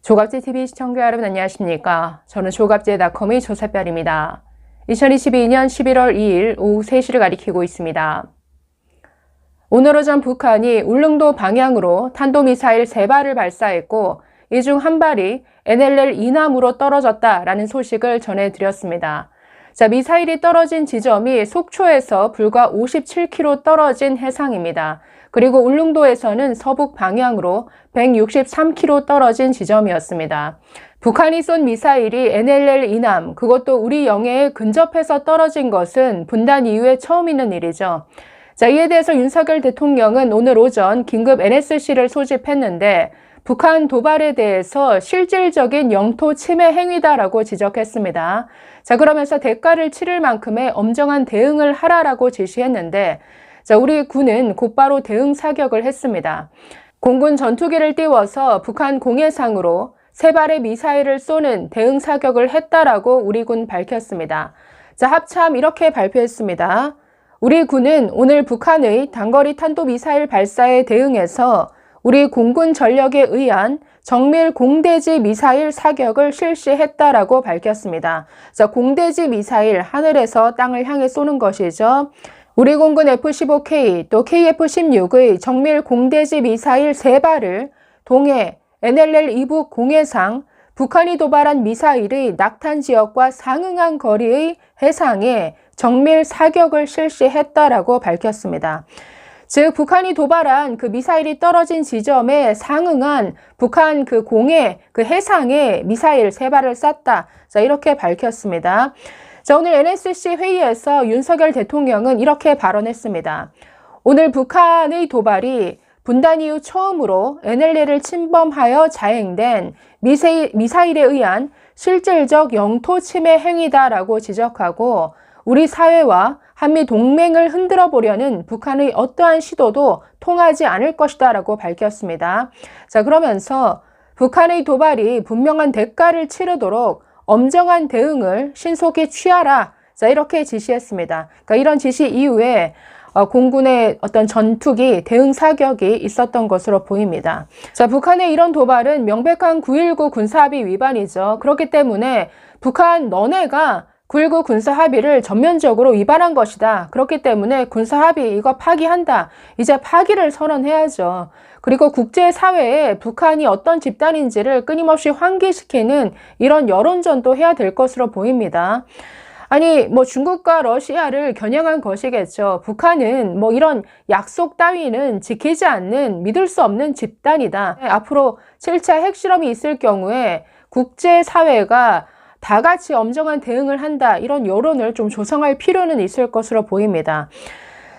조갑제TV 시청자 여러분 안녕하십니까? 저는 조갑제닷컴의 조사별입니다. 2022년 11월 2일 오후 3시를 가리키고 있습니다. 오늘 오전 북한이 울릉도 방향으로 탄도미사일 3발을 발사했고 이 중 한 발이 NLL 이남으로 떨어졌다라는 소식을 전해드렸습니다. 미사일이 떨어진 지점이 속초에서 불과 57km 떨어진 해상입니다. 그리고 울릉도에서는 서북 방향으로 163km 떨어진 지점이었습니다. 북한이 쏜 미사일이 NLL 이남, 그것도 우리 영해에 근접해서 떨어진 것은 분단 이후에 처음 있는 일이죠. 이에 대해서 윤석열 대통령은 오늘 오전 긴급 NSC를 소집했는데 북한 도발에 대해서 실질적인 영토 침해 행위다라고 지적했습니다. 그러면서 대가를 치를 만큼의 엄정한 대응을 하라라고 지시했는데 우리 군은 곧바로 대응 사격을 했습니다. 공군 전투기를 띄워서 북한 공해상으로 3발의 미사일을 쏘는 대응 사격을 했다라고 우리 군 밝혔습니다. 합참 이렇게 발표했습니다. 우리 군은 오늘 북한의 단거리 탄도미사일 발사에 대응해서 우리 공군 전력에 의한 정밀 공대지 미사일 사격을 실시했다라고 밝혔습니다. 공대지 미사일, 하늘에서 땅을 향해 쏘는 것이죠. 우리 공군 F-15K 또 KF-16의 정밀 공대지 미사일 3발을 동해 NLL 이북 공해상 북한이 도발한 미사일의 낙탄 지역과 상응한 거리의 해상에 정밀 사격을 실시했다라고 밝혔습니다. 즉 북한이 도발한 그 미사일이 떨어진 지점에 상응한 북한 그 공해 그 해상에 미사일 3발을 쐈다. 이렇게 밝혔습니다. 오늘 NSC 회의에서 윤석열 대통령은 이렇게 발언했습니다. 오늘 북한의 도발이 분단 이후 처음으로 NLL을 침범하여 자행된 미사일에 의한 실질적 영토 침해 행위다라고 지적하고 우리 사회와 한미 동맹을 흔들어 보려는 북한의 어떠한 시도도 통하지 않을 것이다 라고 밝혔습니다. 그러면서 북한의 도발이 분명한 대가를 치르도록 엄정한 대응을 신속히 취하라. 이렇게 지시했습니다. 그러니까 이런 지시 이후에 공군의 어떤 전투기 대응 사격이 있었던 것으로 보입니다. 북한의 이런 도발은 명백한 9.19 군사합의 위반이죠. 그렇기 때문에 북한 너네가 9.19 군사합의를 전면적으로 위반한 것이다. 그렇기 때문에 군사합의 이거 파기한다. 이제 파기를 선언해야죠. 그리고 국제사회에 북한이 어떤 집단인지를 끊임없이 환기시키는 이런 여론전도 해야 될 것으로 보입니다. 아니 중국과 러시아를 겨냥한 것이겠죠. 북한은 이런 약속 따위는 지키지 않는 믿을 수 없는 집단이다. 앞으로 7차 핵실험이 있을 경우에 국제사회가 다 같이 엄정한 대응을 한다. 이런 여론을 좀 조성할 필요는 있을 것으로 보입니다.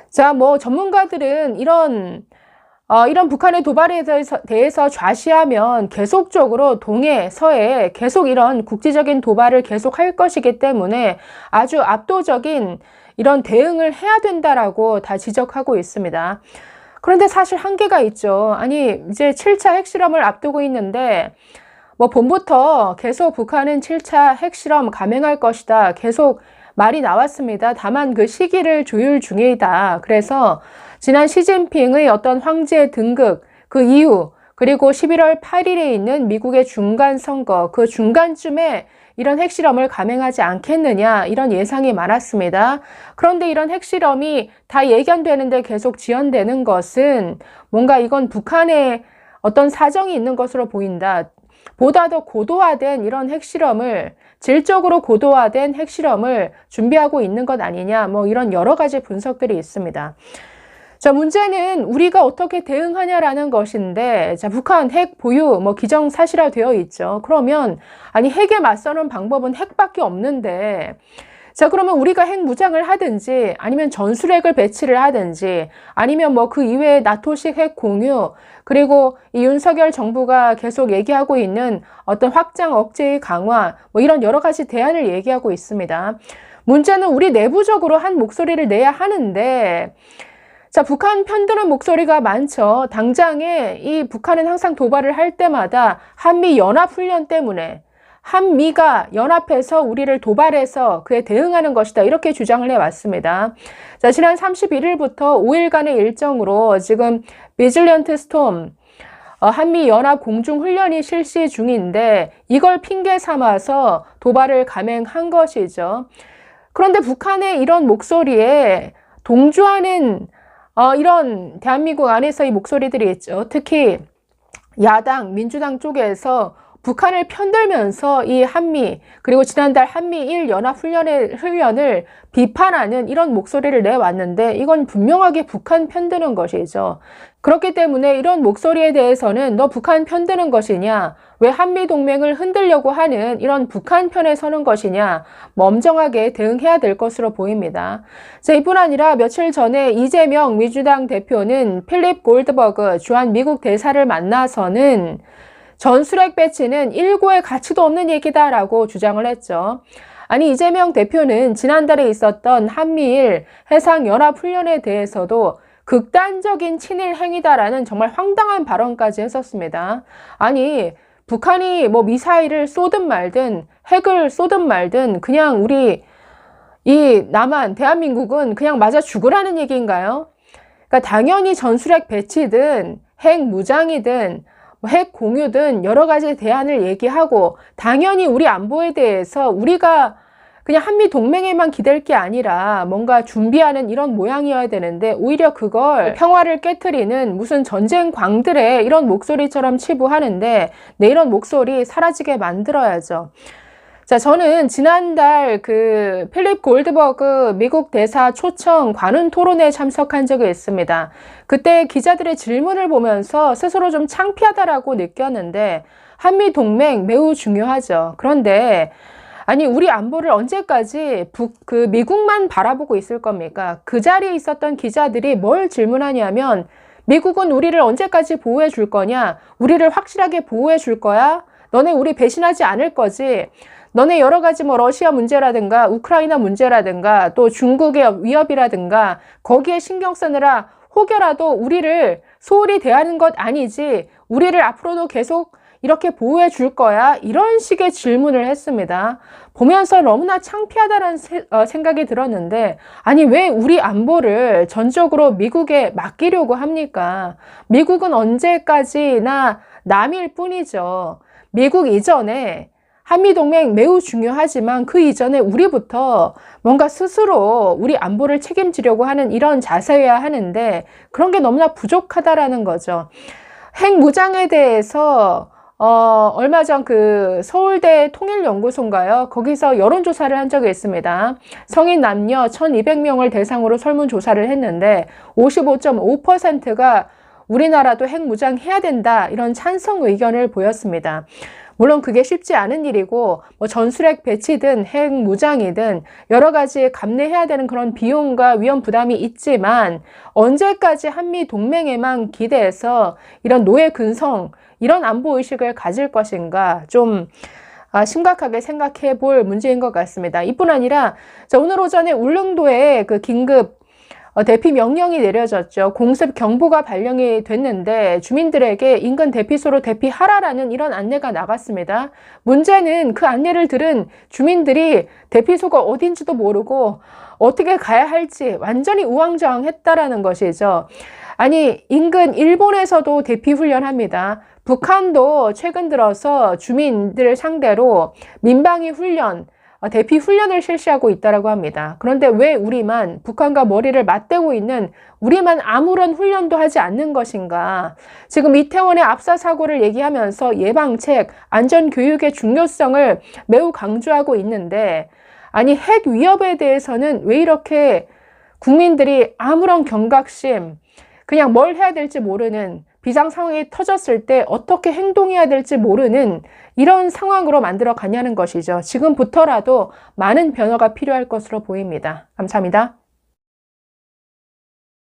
전문가들은 이런 북한의 도발에 대해서 좌시하면 계속적으로 동해, 서해 계속 이런 국지적인 도발을 계속할 것이기 때문에 아주 압도적인 이런 대응을 해야 된다라고 다 지적하고 있습니다. 그런데 사실 한계가 있죠. 아니 이제 7차 핵실험을 앞두고 있는데 봄부터 계속 북한은 7차 핵실험 감행할 것이다. 계속 말이 나왔습니다. 다만 그 시기를 조율 중이다. 그래서 지난 시진핑의 어떤 황제 등극 그 이후 그리고 11월 8일에 있는 미국의 중간 선거 그 중간쯤에 이런 핵실험을 감행하지 않겠느냐 이런 예상이 많았습니다. 그런데 이런 핵실험이 다 예견되는데 계속 지연되는 것은 뭔가 이건 북한의 어떤 사정이 있는 것으로 보인다. 보다 더 고도화된 이런 핵실험을 질적으로 고도화된 핵실험을 준비하고 있는 것 아니냐 이런 여러 가지 분석들이 있습니다. 문제는 우리가 어떻게 대응하냐라는 것인데 북한 핵 보유 기정사실화되어 있죠. 그러면 아니 핵에 맞서는 방법은 핵밖에 없는데 그러면 우리가 핵 무장을 하든지 아니면 전술핵을 배치를 하든지 아니면 그 이외에 나토식 핵 공유 그리고 이 윤석열 정부가 계속 얘기하고 있는 어떤 확장 억제의 강화 이런 여러 가지 대안을 얘기하고 있습니다. 문제는 우리 내부적으로 한 목소리를 내야 하는데 북한 편드는 목소리가 많죠. 당장에 이 북한은 항상 도발을 할 때마다 한미 연합훈련 때문에 한미가 연합해서 우리를 도발해서 그에 대응하는 것이다. 이렇게 주장을 해왔습니다. 지난 31일부터 5일간의 일정으로 지금 비질런트 스톰 한미 연합 공중훈련이 실시 중인데 이걸 핑계 삼아서 도발을 감행한 것이죠. 그런데 북한의 이런 목소리에 동조하는 이런 대한민국 안에서의 목소리들이 있죠. 특히 야당, 민주당 쪽에서 북한을 편들면서 이 한미, 그리고 지난달 한미일 연합훈련을 비판하는 이런 목소리를 내왔는데 이건 분명하게 북한 편드는 것이죠. 그렇기 때문에 이런 목소리에 대해서는 너 북한 편드는 것이냐, 왜 한미동맹을 흔들려고 하는 이런 북한 편에 서는 것이냐, 엄정하게 대응해야 될 것으로 보입니다. 자, 이뿐 아니라 며칠 전에 이재명 민주당 대표는 필립 골드버그 주한 미국 대사를 만나서는 전술핵 배치는 일고의 가치도 없는 얘기다라고 주장을 했죠. 아니, 이재명 대표는 지난달에 있었던 한미일 해상연합훈련에 대해서도 극단적인 친일 행위다라는 정말 황당한 발언까지 했었습니다. 아니, 북한이 뭐 미사일을 쏘든 말든 핵을 쏘든 말든 그냥 우리 이 남한, 대한민국은 그냥 맞아 죽으라는 얘기인가요? 그러니까 당연히 전술핵 배치든 핵 무장이든 핵 공유든 여러 가지 대안을 얘기하고 당연히 우리 안보에 대해서 우리가 그냥 한미 동맹에만 기댈 게 아니라 뭔가 준비하는 이런 모양이어야 되는데 오히려 그걸 평화를 깨트리는 무슨 전쟁 광들의 이런 목소리처럼 치부하는데 내 이런 목소리 사라지게 만들어야죠. 자, 저는 지난달 그 필립 골드버그 미국 대사 초청 관훈 토론회에 참석한 적이 있습니다. 그때 기자들의 질문을 보면서 스스로 좀 창피하다라고 느꼈는데 한미 동맹 매우 중요하죠. 그런데 아니 우리 안보를 언제까지 미국만 바라보고 있을 겁니까? 그 자리에 있었던 기자들이 뭘 질문하냐면 미국은 우리를 언제까지 보호해 줄 거냐? 우리를 확실하게 보호해 줄 거야? 너네 우리 배신하지 않을 거지? 너네 여러 가지 뭐 러시아 문제라든가 우크라이나 문제라든가 또 중국의 위협이라든가 거기에 신경 쓰느라 혹여라도 우리를 소홀히 대하는 것 아니지 우리를 앞으로도 계속 이렇게 보호해 줄 거야? 이런 식의 질문을 했습니다. 보면서 너무나 창피하다는 생각이 들었는데 아니 왜 우리 안보를 전적으로 미국에 맡기려고 합니까? 미국은 언제까지나 남일 뿐이죠. 미국 이전에 한미동맹 매우 중요하지만 그 이전에 우리부터 뭔가 스스로 우리 안보를 책임지려고 하는 이런 자세여야 하는데 그런 게 너무나 부족하다라는 거죠. 핵무장에 대해서 얼마 전 그 서울대 통일연구소인가요? 거기서 여론조사를 한 적이 있습니다. 성인 남녀 1200명을 대상으로 설문조사를 했는데 55.5%가 우리나라도 핵무장 해야 된다 이런 찬성 의견을 보였습니다. 물론 그게 쉽지 않은 일이고 뭐 전술핵 배치든 핵 무장이든 여러 가지 감내해야 되는 그런 비용과 위험 부담이 있지만 언제까지 한미 동맹에만 기대해서 이런 노예 근성 이런 안보 의식을 가질 것인가 좀 심각하게 생각해 볼 문제인 것 같습니다. 이뿐 아니라 오늘 오전에 울릉도에 그 긴급 대피 명령이 내려졌죠. 공습 경보가 발령이 됐는데 주민들에게 인근 대피소로 대피하라라는 이런 안내가 나갔습니다. 문제는 그 안내를 들은 주민들이 대피소가 어딘지도 모르고 어떻게 가야 할지 완전히 우왕좌왕했다라는 것이죠. 아니 인근 일본에서도 대피 훈련합니다. 북한도 최근 들어서 주민들을 상대로 민방위 훈련 대피 훈련을 실시하고 있다고 합니다. 그런데 왜 우리만 북한과 머리를 맞대고 있는 우리만 아무런 훈련도 하지 않는 것인가? 지금 이태원의 압사 사고를 얘기하면서 예방책, 안전교육의 중요성을 매우 강조하고 있는데 아니 핵 위협에 대해서는 왜 이렇게 국민들이 아무런 경각심, 그냥 뭘 해야 될지 모르는 비상 상황이 터졌을 때 어떻게 행동해야 될지 모르는 이런 상황으로 만들어 가냐는 것이죠. 지금부터라도 많은 변화가 필요할 것으로 보입니다. 감사합니다.